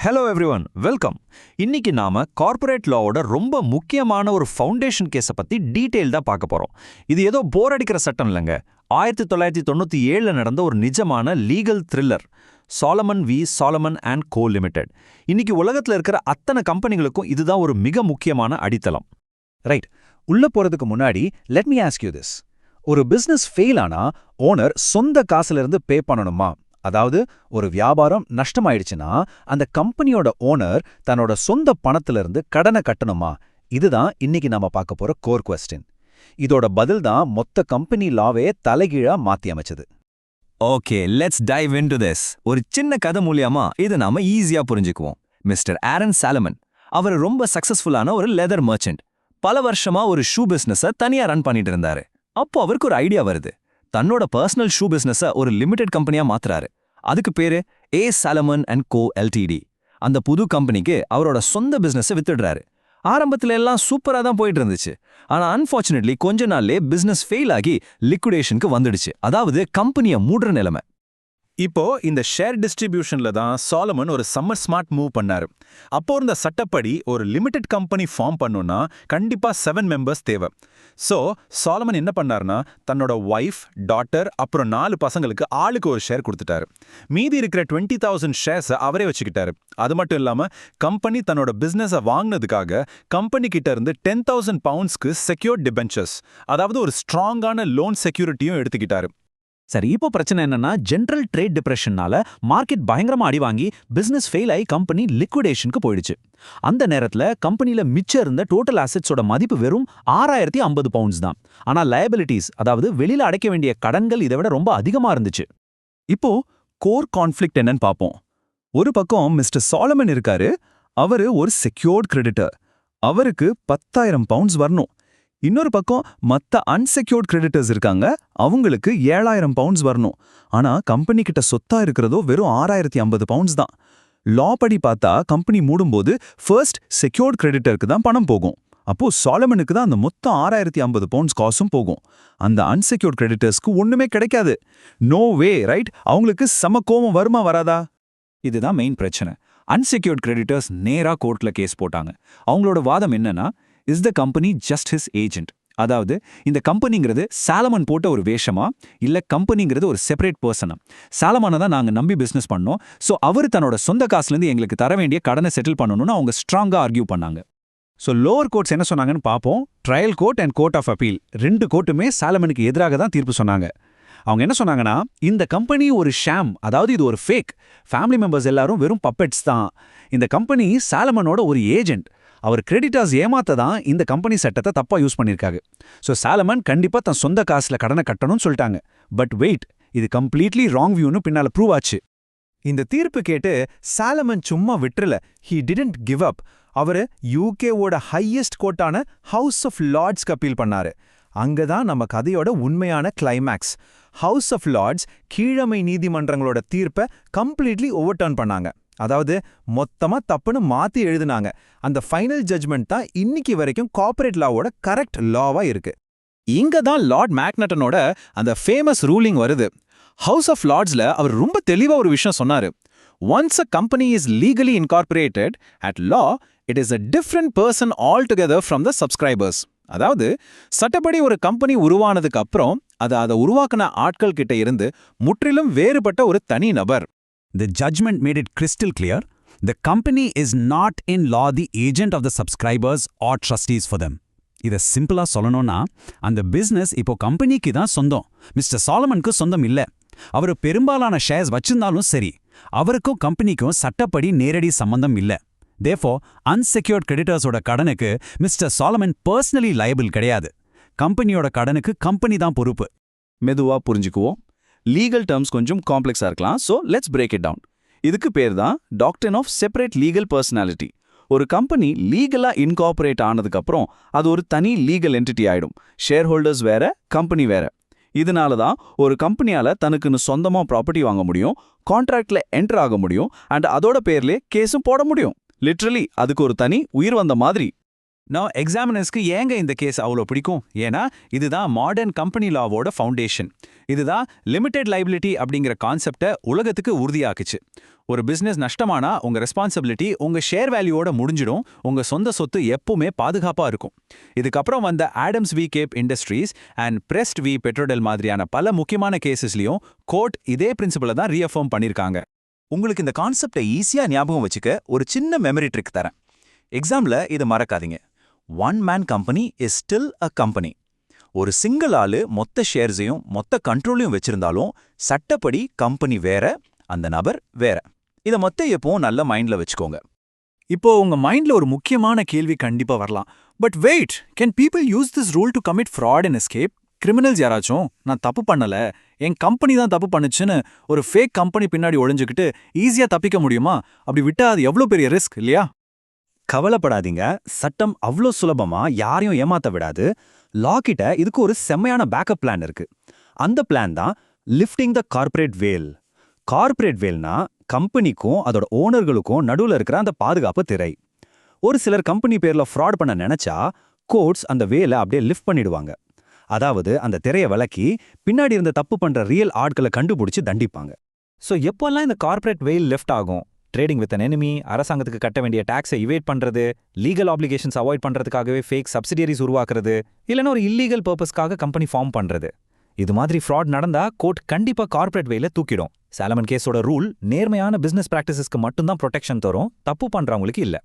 Hello everyone, welcome. இன்னைக்கு நாம corporate லாவோட ரொம்ப முக்கியமான ஒரு ஃபவுண்டேஷன் கேஸை பத்தி டீட்டெயில்டா பார்க்க போறோம். இது ஏதோ போர் அடிக்கிற சட்டம் இல்லைங்க. 1997 நடந்த ஒரு நிஜமான legal thriller. Salomon v Salomon and co limited. இன்னைக்கு உலகத்துல இருக்கிற அத்தனை கம்பெனிகளுக்கும் இதுதான் ஒரு மிக முக்கியமான அடித்தளம். ரைட். உள்ள போறதுக்கு முன்னாடி let me ask you this. ஒரு பிசினஸ் ஃபெயில் ஆனா ஓனர் சொந்த காசுல இருந்து பே பண்ணணுமா? அதாவது ஒரு வியாபாரம் நஷ்டமாயிடுச்சுன்னா அந்த கம்பெனியோட ஓனர் தன்னோட சொந்த பணத்துல இருந்து கடனை கட்டணுமா? இதுதான் இன்னைக்கு நாம பார்க்க போற கோர் கொஸ்டின். இதோட பதில் தான் மொத்த கம்பெனி லாவே தலைகீழா மாத்தி அமைச்சது. Okay, let's dive into this. ஒரு சின்ன கதை மூலியமா இதை நாம ஈஸியா புரிஞ்சுக்குவோம். மிஸ்டர் ஆரன் சாலமன் அவர் ரொம்ப சக்சஸ்ஃபுல்லான ஒரு லெதர் மர்ச்சன்ட். பல வருஷமா ஒரு ஷூ பிசினஸை தனியா ரன் பண்ணிட்டு இருந்தாரு. அப்போ அவருக்கு ஒரு ஐடியா வருது. தன்னோட பர்சனல் ஷூ பிசினஸை ஒரு லிமிடெட் கம்பெனியா மாத்துறாரு. அதுக்கு பேரு ஏ சாலமன் அண்ட் கோ எல்டிடி. அந்த புது கம்பெனிக்கு அவரோட சொந்த பிசினஸை வித்துடுறாரு. ஆரம்பத்துல எல்லாம் சூப்பரா தான் போயிட்டு இருந்துச்சு. ஆனா அன்பார்ச்சுனேட்லி கொஞ்ச நாள்லே பிசினஸ் ஃபெயில் ஆகி லிக்விடேஷனுக்கு வந்துடுச்சு. அதாவது கம்பெனியை மூடுற நிலைமை. இப்போ இந்த ஷேர் டிஸ்ட்ரிபியூஷன்ல தான் சாலமன் ஒரு சம்மர் ஸ்மார்ட் மூவ் பண்ணாரு. அப்போ இருந்த சட்டப்படி ஒரு லிமிடெட் கம்பெனி ஃபார்ம் பண்ணணும்னா கண்டிப்பா 7 மெம்பர்ஸ் தேவை. ஸோ சாலமன் என்ன பண்ணாருன்னா தன்னோட ஒய்ஃப், டாட்டர் அப்புறம் 4 பசங்களுக்கு ஆளுக்கு ஒரு ஷேர் கொடுத்துட்டாரு. மீதி இருக்கிற 20,000 ஷேர்ஸை அவரே வச்சுக்கிட்டாரு. அது மட்டும் இல்லாம கம்பெனி தன்னோட பிசினஸை வாங்கினதுக்காக கம்பெனி கிட்ட இருந்து 10,000 பவுண்ட்ஸ்க்கு செக்யூர்ட் டிபென்ச்சர்ஸ், அதாவது ஒரு ஸ்ட்ராங்கான லோன் செக்யூரிட்டியும் எடுத்துக்கிட்டாரு. சரி, இப்போ பிரச்சனை என்னன்னா ஜெனரல் ட்ரேட் டிப்ரெஷனால மார்க்கெட் பயங்கரமா அடி வாங்கி பிசினஸ் ஃபெயில் ஆகி கம்பெனி லிக்விடேஷனுக்கு போயிடுச்சு. அந்த நேரத்துல கம்பெனில மிச்சம் இருந்த டோட்டல் அசெட்ஸோட மதிப்பு வெறும் 6,050 பவுண்ட்ஸ் தான். ஆனா லயபிலிட்டிஸ், அதாவது வெளியில அடைக்க வேண்டிய கடன்கள் இதை விட ரொம்ப அதிகமா இருந்துச்சு. இப்போ கோர் கான்ஃப்ளிக்ட் என்னன்னு பார்ப்போம். ஒரு பக்கம் மிஸ்டர் சாலமன் இருக்காரு. அவரு ஒரு செக்யூர்ட் கிரெடிட்டர். அவருக்கு 10,000 பவுண்ட்ஸ் வரணும். இன்னொரு பக்கம் மத்த அன்செக்யூர்ட் கிரெடிட்டர்ஸ் இருக்காங்க. அவங்களுக்கு 7,000 பவுண்ட்ஸ் வரணும். ஆனா கம்பெனி கிட்ட சொத்தா இருக்கிறதோ வெறும் 6,050 பவுண்ட்ஸ் தான். லா படி பார்த்தா கம்பெனி மூடும்போது ஃபர்ஸ்ட் செக்யூர்ட் கிரெடிட்டருக்கு தான் பணம் போகும். அப்போ சாலமனுக்கு தான் அந்த மொத்தம் 6,050 பவுண்ட்ஸ் காசும் போகும். அந்த அன்செக்யூர்ட் கிரெடிட்டர்ஸ்க்கு ஒண்ணுமே கிடைக்காது. No way, right? அவங்களுக்கு செம கோபம் வருமா வராதா? இதுதான் மெயின் பிரச்சனை. அன்செக்யூர்ட் கிரெடிட்டர்ஸ் நேரா கோர்ட்ல கேஸ் போட்டாங்க. அவங்களோட வாதம் என்னன்னா, is the company just his agent? அதாவது இந்த கம்பெனிங்கிறது சாலமன் போட்ட ஒரு வேஷமா, இல்ல கம்பெனிங்கிறது ஒரு செப்பரேட் பர்சனா? சாலமனை தான் நாங்க நம்பி பிசினஸ் பண்ணோம். ஸோ அவர் தன்னோட சொந்த காசுலேருந்து எங்களுக்கு தர வேண்டிய கடனை செட்டில் பண்ணணும்னு அவங்க ஸ்ட்ராங்கா ஆர்கியூ பண்ணாங்க. ஸோ லோவர் கோர்ட்ஸ் என்ன சொன்னாங்கன்னு பார்ப்போம். Trial court and court of appeal 2 கோர்ட்டுமே சாலமனுக்கு எதிராக தான் தீர்ப்பு சொன்னாங்க. அவங்க என்ன சொன்னாங்கன்னா, இந்த கம்பெனி ஒரு ஷாம், அதாவது இது ஒரு ஃபேக். ஃபேமிலி மெம்பர்ஸ் எல்லாரும் வெறும் பப்பெட்ஸ் தான். இந்த கம்பெனி சாலமனோட ஒரு ஏஜென்ட். அவர் கிரெடிட்டர்ஸ் ஏமாத்த தான் இந்த கம்பெனி சட்டத்தை தப்பா யூஸ் பண்ணிருக்காங்க. ஸோ சாலமன் கண்டிப்பா தன் சொந்த காசுல கடனை கட்டணும்னு சொல்லிட்டாங்க. பட் வெயிட், இது கம்ப்ளீட்லி ராங் வியூன்னு பின்னால ப்ரூவ் ஆச்சு. இந்த தீர்ப்பு கேட்டு சாலமன் சும்மா விட்டுறல. He didn't give up. அவரு யூகேவோட ஹையஸ்ட் கோர்ட்டான ஹவுஸ் ஆஃப் லார்ட்ஸ்க்கு அப்பீல் பண்ணாரு. அங்கதான் நம்ம கதையோட உண்மையான கிளைமேக்ஸ். ஹவுஸ் ஆஃப் லார்ட்ஸ் கீழமை நீதிமன்றங்களோட தீர்ப்பை கம்ப்ளீட்லி ஓவர்டர்ன் பண்ணாங்க. அதாவது மொத்தமா தப்புன்னு மாத்தி எழுதுனாங்க. அந்த ஃபைனல் ஜட்ஜ்மெண்ட் தான் இன்னைக்கு வரைக்கும் கார்ப்பரேட் லாவோட கரெக்ட் லாவா இருக்கு. இங்க தான் லார்ட் மேக்னட்டனோட அந்த ஃபேமஸ் ரூலிங் வருது. ஹவுஸ் ஆஃப் லார்ட்ஸ்ல அவர் ரொம்ப தெளிவா ஒரு விஷயம் சொன்னாரு. Once a company is legally incorporated at law, it is a different person all together from the subscribers. அதாவது சட்டப்படி ஒரு கம்பெனி உருவானதுக்கு அப்புறம் அதை உருவாக்கின ஆட்கள் கிட்ட இருந்து முற்றிலும் வேறுபட்ட ஒரு தனி நபர். The judgment made it crystal clear. The company is not in law the agent of the subscribers or trustees for them. இதை சிம்பிளா சொல்லணும்னா, அந்த பிசினஸ் இப்போ கம்பெனிக்கு தான் சொந்தம், மிஸ்டர் சாலமனுக்கு சொந்தம் இல்ல. அவர் பெரும்பாலான ஷேர்ஸ் வச்சிருந்தாலும் சரி, அவருக்கும் கம்பெனிக்கும் சட்டப்படி நேரடி சம்பந்தம் இல்ல. Therefore, unsecured creditors-ஓட கடனுக்கு மிஸ்டர் சாலமன் பர்சனலி லயபிள் கிடையாது. கம்பெனியோட கடனுக்கு கம்பெனி தான் பொறுப்பு. மெதுவா புரிஞ்சுக்குவோம். லீகல் டேர்ம்ஸ் கொஞ்சம் காம்ப்ளெக்ஸா இருக்கலாம். So let's break it down. இதுக்கு பேர் தான் doctrine of separate legal personality. ஒரு கம்பெனி லீகலா இன்கார்பரேட் ஆனதுக்கப்புறம் அது ஒரு தனி லீகல் என்டிட்டி ஆயிடும். ஷேர் ஹோல்டர்ஸ் வேற, கம்பெனி வேற. இதனால தான் ஒரு கம்பெனியால தனக்குன்னு சொந்தமா ப்ராப்பர்ட்டி வாங்க முடியும், கான்ட்ராக்ட்ல என்டர் ஆக முடியும், அண்ட் அதோட பேர்லே கேஸும் போட முடியும். லிட்ரலி அதுக்கு ஒரு தனி உயிர் வந்த மாதிரி. நான் எக்ஸாமினர்ஸ்க்கு ஏங்க இந்த கேஸ் அவ்வளோ பிடிக்கும்? ஏன்னா இதுதான் மாடர்ன் கம்பெனி லாவோட ஃபவுண்டேஷன். இதுதான் லிமிடெட் லைபிலிட்டி அப்படிங்கிற கான்செப்டை உலகத்துக்கு உறுதியாக்குச்சு. ஒரு பிசினஸ் நஷ்டமானா உங்க ரெஸ்பான்சிபிலிட்டி உங்க ஷேர் வேல்யூவோட முடிஞ்சிடும், உங்க சொந்த சொத்து எப்பவுமே பாதுகாப்பா இருக்கும். இதுக்கப்புறம் வந்த Adams v Cape Industries and Prest v Petrodel மாதிரியான பல முக்கியமான கேசஸ்லயும் கோர்ட் இதே பிரின்சிபலை தான் ரீஅஃபர்ம் பண்ணிருக்காங்க. உங்களுக்கு இந்த கான்செப்டை ஈஸியா ஞாபகம் வச்சுக்க ஒரு சின்ன மெமரி ட்ரிக் தரேன். எக்ஸாம்ல இதை மறக்காதீங்க. One man company is still a company. ஒரு சிங்கிள் ஆளு மொத்த ஷேர்ஸையும் மொத்த கண்ட்ரோலையும் வச்சிருந்தாலும் சட்டப்படி கம்பெனி வேற, அந்த நபர் வேற. இதை மொத்த எப்பவும் நல்ல மைண்ட்ல வச்சுக்கோங்க. இப்போ உங்க மைண்ட்ல ஒரு முக்கியமான கேள்வி கண்டிப்பா வரலாம். But wait, can people use this rule to commit fraud and escape? Criminals யாராச்சும் நான் தப்பு பண்ணல, என் கம்பெனி தான் தப்பு பண்ணுச்சுன்னு ஒரு ஃபேக் கம்பெனி பின்னாடி ஒளிஞ்சுக்கிட்டு ஈஸியா தப்பிக்க முடியுமா? அப்படி விட்டா அது எவ்வளவு பெரிய ரிஸ்க் இல்லையா? கவலைப்படாதீங்க, சட்டம் அவ்வளோ சுலபமா யாரையும் ஏமாத்த விடாது. லா கிட்ட இதுக்கு ஒரு செம்மையான பேக்கப் பிளான் இருக்கு. அந்த பிளான் தான் lifting the corporate veil. Corporate வேல்னா கம்பெனிக்கும் அதோட ஓனர்களுக்கும் நடுவில் இருக்கிற அந்த பாதுகாப்பு திரை. ஒரு சிலர் கம்பெனி பேர்ல ஃப்ராட் பண்ண நினைச்சா கோர்ட்ஸ் அந்த வேலை அப்படியே லிஃப்ட் பண்ணிடுவாங்க. அதாவது அந்த திரையை விலக்கி பின்னாடி இருந்த தப்பு பண்ற ரியல் ஆட்களை கண்டுபிடிச்சு தண்டிப்பாங்க. ஸோ எப்போல்லாம் இந்த கார்ப்பரேட் வெயில் லெஃப்ட் ஆகும்? ட்ரேடிங் வித் அன் எனிமி, அரசாங்கத்துக்கு கட்ட வேண்டிய டாக்ஸை இவேட் பண்றது, லீகல் ஆப்ளிகேஷன்ஸ் அவாய்ட் பண்றதுக்காகவே ஃபேக் சப்சிடியரிஸ் உருவாக்குறது, இல்லைன்னா ஒரு இல்லீகல் பர்பஸ்க்காக கம்பெனி ஃபார்ம் பண்றது. இது மாதிரி ஃப்ராட் நடந்தா கோர்ட் கண்டிப்பா கார்ப்பரேட் வேல தூக்கிடும். சாலமன் கேஸோட ரூல் நேர்மையான பிசினஸ் பிராக்டிசஸ்க்கு மட்டும்தான் ப்ரொடெக்ஷன் தரும், தப்பு பண்றவங்களுக்கு இல்ல.